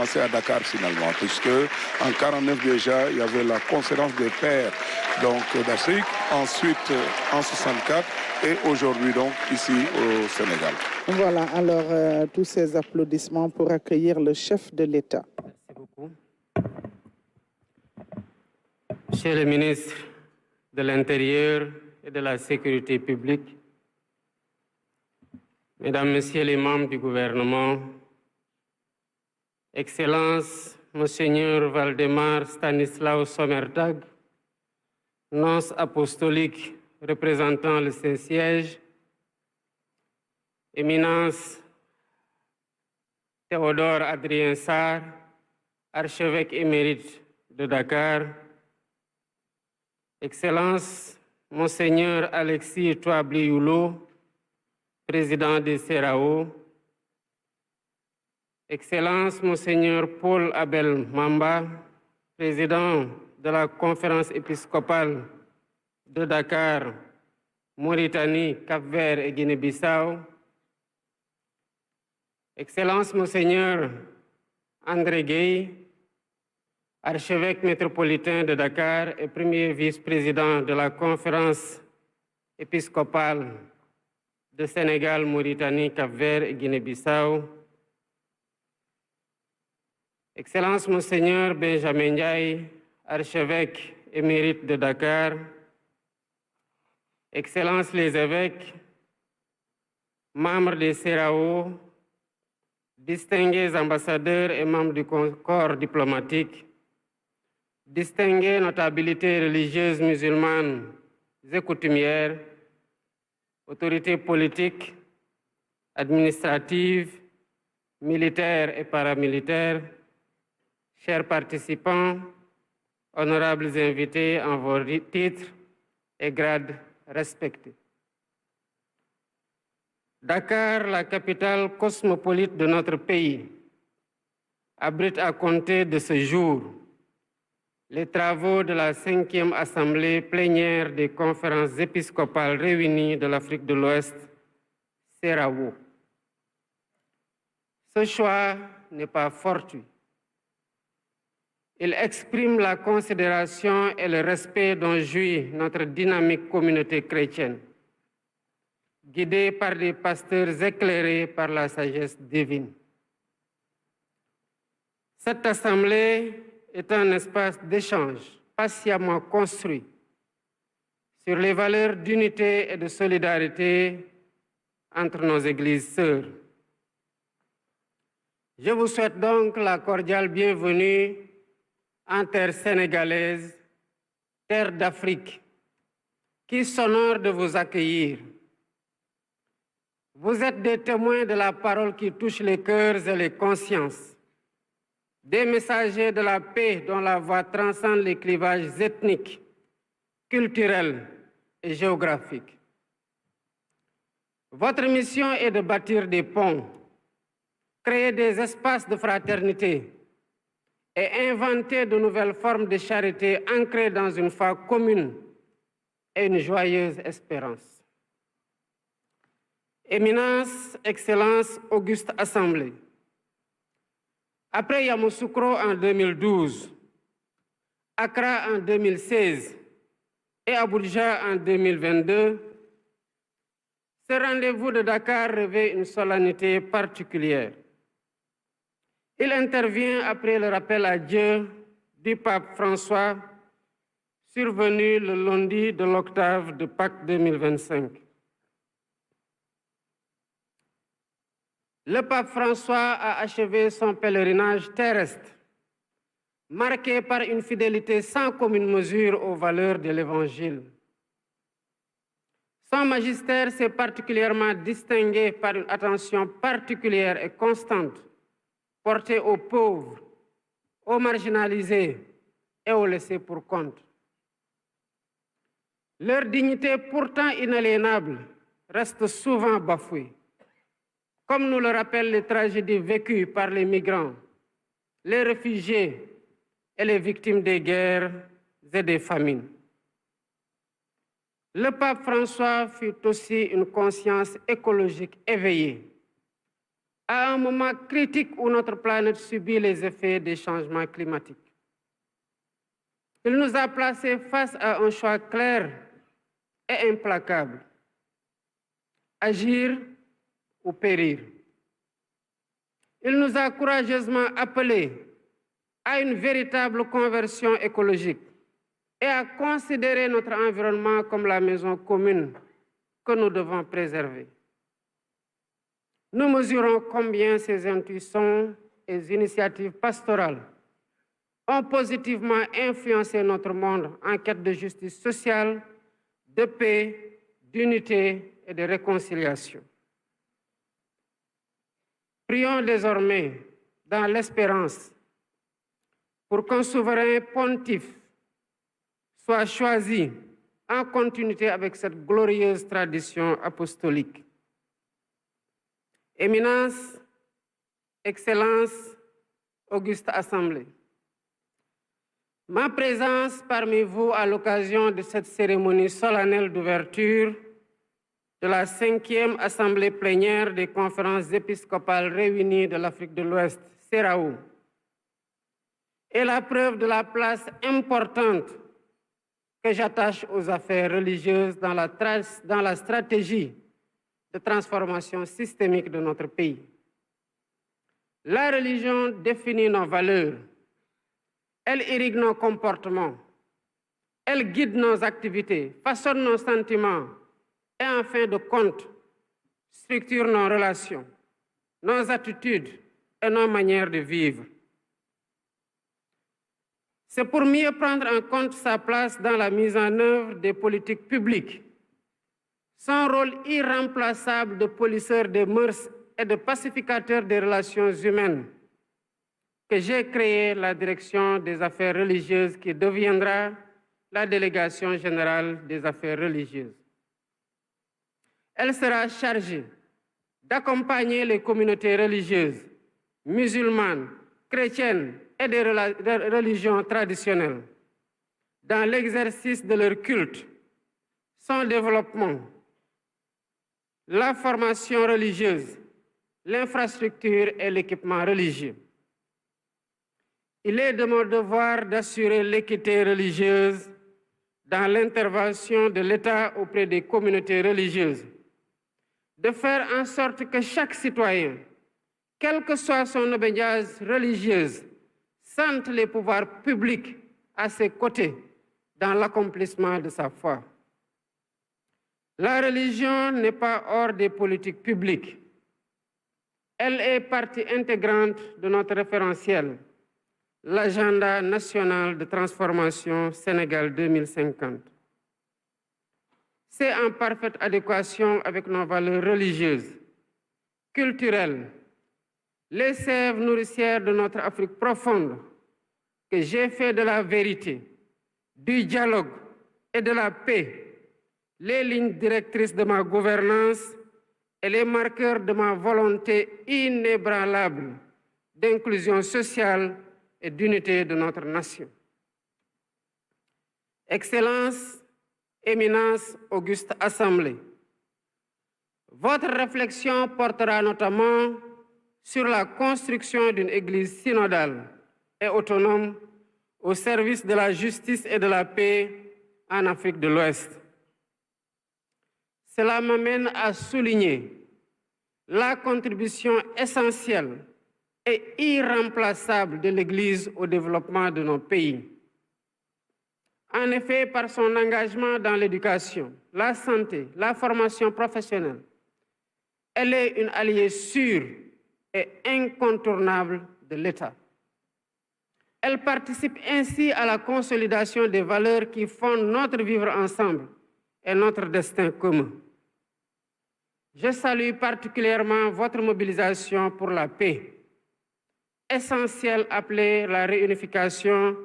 C'est à Dakar finalement, puisque en 1949 déjà, il y avait la conférence des pères d'Afrique, ensuite en 64 et aujourd'hui donc ici au Sénégal. Voilà, alors tous ces applaudissements pour accueillir le chef de l'État. Merci beaucoup. Monsieur le ministre de l'Intérieur et de la Sécurité publique, Mesdames, Messieurs les membres du gouvernement, Excellences, Monseigneur Valdemar Stanislaw Sommertag, nonce apostolique représentant le Saint-Siège, Éminence Théodore Adrien Sarr, archevêque émérite de Dakar, Excellence Monseigneur Alexis Touabli Youlo, président des CERAO, Excellence Monseigneur Paul Abel Mamba, président de la Conférence épiscopale de Dakar, Mauritanie, Cap-Vert et Guinée-Bissau, Excellence Monseigneur André Gueye, archevêque métropolitain de Dakar et premier vice-président de la Conférence épiscopale de Sénégal, Mauritanie, Cap-Vert et Guinée-Bissau, Excellence Monseigneur Benjamin Ndiaye, archevêque émérite de Dakar, Excellences les évêques, membres des CERAO, distingués ambassadeurs et membres du corps diplomatique, distinguées notabilités religieuses musulmanes et coutumières, autorités politiques, administratives, militaires et paramilitaires, chers participants, honorables invités en vos titres et grades respectés. Dakar, la capitale cosmopolite de notre pays, abrite à compter de ce jour les travaux de la 5e Assemblée plénière des conférences épiscopales réunies de l'Afrique de l'Ouest, CERAO. Ce choix n'est pas fortuit. Il exprime la considération et le respect dont jouit notre dynamique communauté chrétienne, guidée par des pasteurs éclairés par la sagesse divine. Cette assemblée est un espace d'échange patiemment construit sur les valeurs d'unité et de solidarité entre nos églises sœurs. Je vous souhaite donc la cordiale bienvenue en terre sénégalaise, terre d'Afrique, qui s'honore de vous accueillir. Vous êtes des témoins de la parole qui touche les cœurs et les consciences, des messagers de la paix dont la voix transcende les clivages ethniques, culturels et géographiques. Votre mission est de bâtir des ponts, créer des espaces de fraternité et inventer de nouvelles formes de charité ancrées dans une foi commune et une joyeuse espérance. Éminence, Excellence, Auguste Assemblée. Après Yamoussoukro en 2012, Accra en 2016 et Abuja en 2022, ce rendez-vous de Dakar revêt une solennité particulière. Il intervient après le rappel à Dieu du pape François, survenu le lundi de l'octave de Pâques 2025. Le pape François a achevé son pèlerinage terrestre, marqué par une fidélité sans commune mesure aux valeurs de l'Évangile. Son magistère s'est particulièrement distingué par une attention particulière et constante portée aux pauvres, aux marginalisés et aux laissés pour compte. Leur dignité pourtant inaliénable reste souvent bafouée, comme nous le rappellent les tragédies vécues par les migrants, les réfugiés et les victimes des guerres et des famines. Le pape François fut aussi une conscience écologique éveillée, à un moment critique où notre planète subit les effets des changements climatiques. Il nous a placés face à un choix clair et implacable: agir ou périr. Il nous a courageusement appelés à une véritable conversion écologique et à considérer notre environnement comme la maison commune que nous devons préserver. Nous mesurons combien ces intuitions et initiatives pastorales ont positivement influencé notre monde en quête de justice sociale, de paix, d'unité et de réconciliation. Prions désormais dans l'espérance pour qu'un souverain pontife soit choisi en continuité avec cette glorieuse tradition apostolique. Éminence, Excellence, Auguste Assemblée, ma présence parmi vous à l'occasion de cette cérémonie solennelle d'ouverture de la 5e Assemblée plénière des conférences épiscopales réunies de l'Afrique de l'Ouest, CERAO, est la preuve de la place importante que j'attache aux affaires religieuses dans la stratégie de transformation systémique de notre pays. La religion définit nos valeurs, elle irrigue nos comportements, elle guide nos activités, façonne nos sentiments et en fin de compte, structure nos relations, nos attitudes et nos manières de vivre. C'est pour mieux prendre en compte sa place dans la mise en œuvre des politiques publiques, son rôle irremplaçable de polisseur des mœurs et de pacificateur des relations humaines, que j'ai créé la direction des affaires religieuses qui deviendra la délégation générale des affaires religieuses. Elle sera chargée d'accompagner les communautés religieuses, musulmanes, chrétiennes et des religions traditionnelles dans l'exercice de leur culte, son développement, la formation religieuse, l'infrastructure et l'équipement religieux. Il est de mon devoir d'assurer l'équité religieuse dans l'intervention de l'État auprès des communautés religieuses, de faire en sorte que chaque citoyen, quelle que soit son obédience religieuse, sente les pouvoirs publics à ses côtés dans l'accomplissement de sa foi. La religion n'est pas hors des politiques publiques. Elle est partie intégrante de notre référentiel, l'agenda national de transformation Sénégal 2050. C'est en parfaite adéquation avec nos valeurs religieuses, culturelles, les sèves nourricières de notre Afrique profonde, que j'ai fait de la vérité, du dialogue et de la paix les lignes directrices de ma gouvernance et les marqueurs de ma volonté inébranlable d'inclusion sociale et d'unité de notre nation. Excellence, Éminence, Auguste Assemblée, votre réflexion portera notamment sur la construction d'une Église synodale et autonome au service de la justice et de la paix en Afrique de l'Ouest. Cela m'amène à souligner la contribution essentielle et irremplaçable de l'Église au développement de nos pays. En effet, par son engagement dans l'éducation, la santé, la formation professionnelle, elle est une alliée sûre et incontournable de l'État. Elle participe ainsi à la consolidation des valeurs qui fondent notre vivre ensemble et notre destin commun. Je salue particulièrement votre mobilisation pour la paix, essentielle appelée la réunification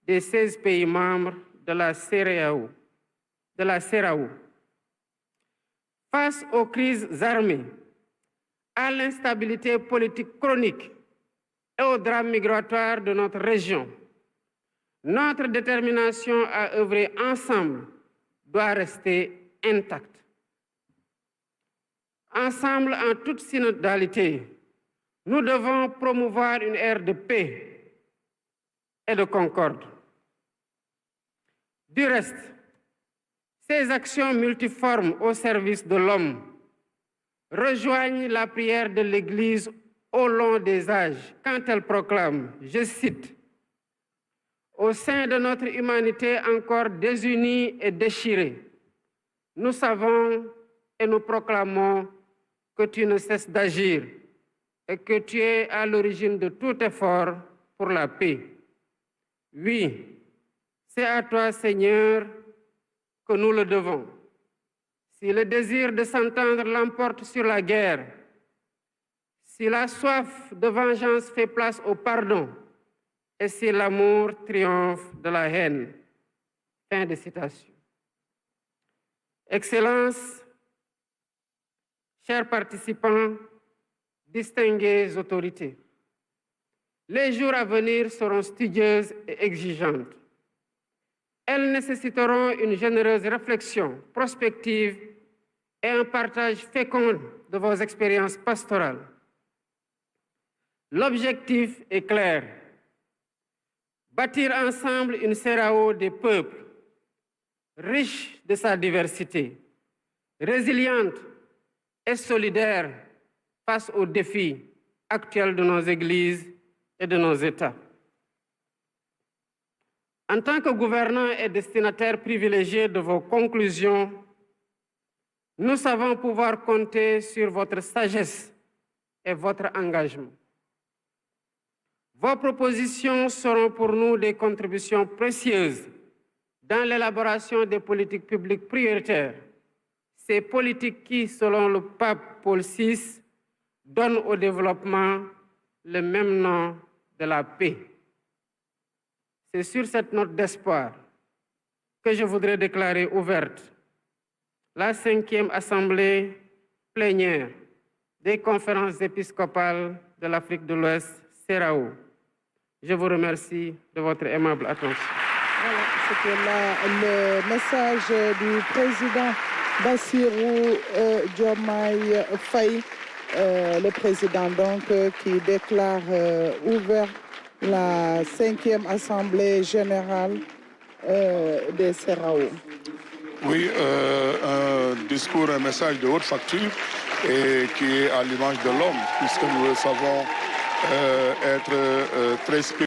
des 16 pays membres de la CEDEAO. Face aux crises armées, à l'instabilité politique chronique et au drame migratoire de notre région, notre détermination à œuvrer ensemble doit rester intacte. Ensemble, en toute synodalité, Nous devons promouvoir une ère de paix et de concorde. Du reste, ces actions multiformes au service de l'homme rejoignent la prière de l'Église au long des âges quand elle proclame, je cite, « Au sein de notre humanité encore désunie et déchirée, nous savons et nous proclamons que tu ne cesses d'agir et que tu es à l'origine de tout effort pour la paix. Oui, c'est à toi, Seigneur, que nous le devons. Si le désir de s'entendre l'emporte sur la guerre, si la soif de vengeance fait place au pardon, et si l'amour triomphe de la haine. » Fin de citation. Excellences, chers participants, distinguées autorités, les jours à venir seront studieuses et exigeantes. Elles nécessiteront une généreuse réflexion prospective et un partage fécond de vos expériences pastorales. L'objectif est clair: bâtir ensemble une CEDEAO des peuples, riche de sa diversité, résiliente et solidaire face aux défis actuels de nos églises et de nos États. En tant que gouvernants et destinataires privilégiés de vos conclusions, nous savons pouvoir compter sur votre sagesse et votre engagement. Vos propositions seront pour nous des contributions précieuses dans l'élaboration des politiques publiques prioritaires, ces politiques qui, selon le pape Paul VI, donnent au développement le même nom de la paix. C'est sur cette note d'espoir que je voudrais déclarer ouverte la 5e Assemblée plénière des conférences épiscopales de l'Afrique de l'Ouest, CEDEAO. Je vous remercie de votre aimable attention. Voilà, c'était là le message du président Bassirou Diomaye Faye, le président donc qui déclare ouvert la 5e Assemblée générale des CEDEAO. Oui, un discours, un message de haute facture et qui est à l'image de l'homme, puisque nous le savons être très spirituel.